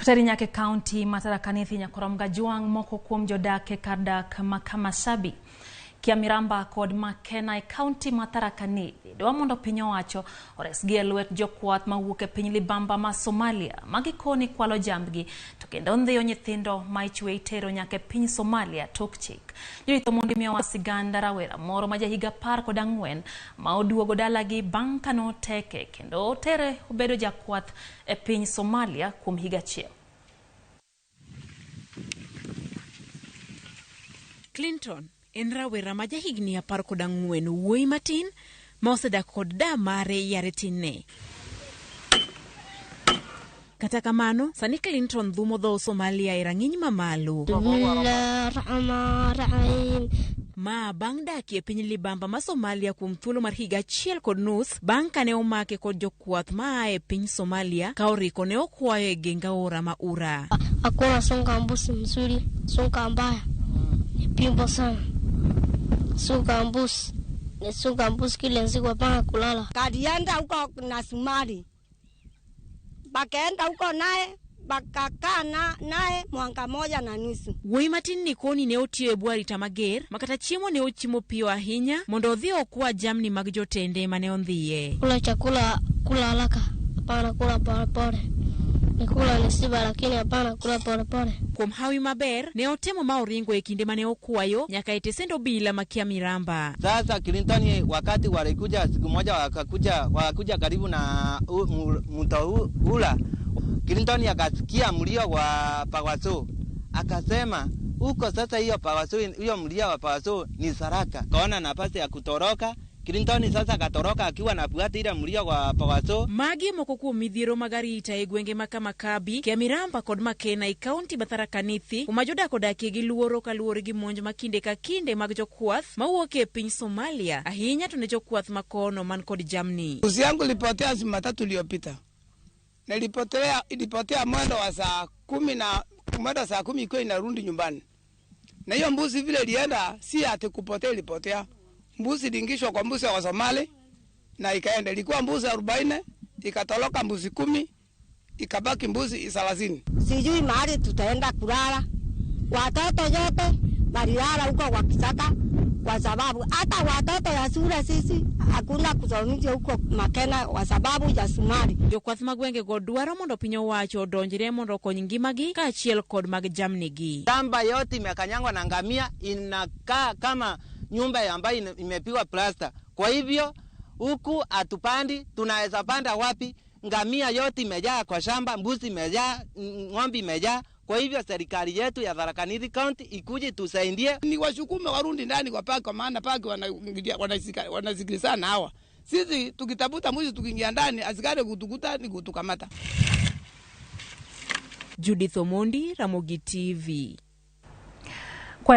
Terinyake County Matarakanithi nyakoramga juang moko kuom jodake kardak makamasabi. Kia Miramba kod Makena e County Matarakanithi dwa mondo piny owacho oresgi e lwet jokwath mawuok e piny libamba ma Somalia magikoni kwalo jambgi to kendo ndhiyo nyithindo ma ichwe itero nyaka e piny Somalia tok chik. Jodito mondo miyowa siganda rawera moro ma jahiga 14 ma oduogo dalagi bang' kano teke kendo tere obedo jakwath e piny Somalia kuom higa achiel. Clinton en rawera ma jahigni 14 wuoyi matin ma osedak kod da mare yare tinne. Kata kamano, sani Clinton dhumo dho Somalia e rang'iny mamalo. Ma bang' daki e piny libamba ma Somalia kuom thuolo mar higa 1.5 bang' kane omake kod jokwath ma e piny Somalia ka oriko ne okwayo e genga ora ma Ura. Hakuna songa mbusi mzuri, songa mbaya. Pimbo sana. Songa mbusi kile siku hapana kulala. Kadienda huko na Somali. Bakaenda huko naye bakakaa naye mwaka 1.5. Wuoyi matin ni koni ne otiyo e bwari tamager makata chiemo ne ochimo piyo ahinya mondo odhi okwa jamni mag jotende mane ondhiye. Kula chakula kula haraka, hapana kula pole. Nikula nisiba lakini hapana kula pole. Kuom hawi maber ne otemo ma oringo e kinde mane okwayo nyaka ete sendo bila makia Miramba. Sasa Clinton wakati walikuja siku moja wakakuja karibu na mto Ula, Clinton akasikia mlio wa Pawaso. Akasema huko sasa hiyo Pawaso, hiyo mlio wa Pawaso ni saraka. Kaona nafasi ya kutoroka. Clinton sasa katoroka akiwa nafuata ile mlio wa Pawaso. Magi moko kuom midhiero magarita e gwenge Makabi, Kia Miramba kod Makena e County Matarakanithi, kuma jodak odakie gi luoro kaluwore gi monj makinde ka kinde mag jokwath mawuok e piny Somalia, ahinya to ne jokwath makono man kod jamni. Mbuzi yangu ilipotea Jumatatu iliyopita. Ilipotea mwendo wa saa 10 na mwendo wa saa 10 iko inarudi nyumbani. Na hiyo mbuzi vile ilienda si ati kupotea, ilipotea. Mbuzi ilingishwa kwa mbuzi wa Somali na ikaenda. Ilikuwa mbuzi 40, ikatoloka mbuzi 10, ikabaki mbuzi 30. Sijui mahali tutaenda kulala. Watoto yote walilala huko kwa kichaka kwa sababu hata watoto ya shule sisi hakuna kusomesha huko Makena kwa sababu ya Somali. Jokwath magwenge go dwaro mondo piny owacho odonjre mondo okony ngimagi ka achiel kod mag jamnigi. Shamba yote imekanyangwa na ngamia, inakaa kama nyumba ambayo imepigwa plasta. Kwa hivyo huku atupandi, tunaweza panda wapi? Ngamia yote imejaa kwa shamba, mbuzi imejaa, ng'ombe imejaa. Kwa hivyo serikali yetu ya Tharaka-Nithi County ikuje tusaidie. Ni washukume warundi ndani kwa paki, kwa maana paki wanasikilizana hawa. Sisi tukitabuta mwizi tukiingia ndani, askari kutukuta ni kutukamata. Judith Omondi, Ramogi TV. Kwa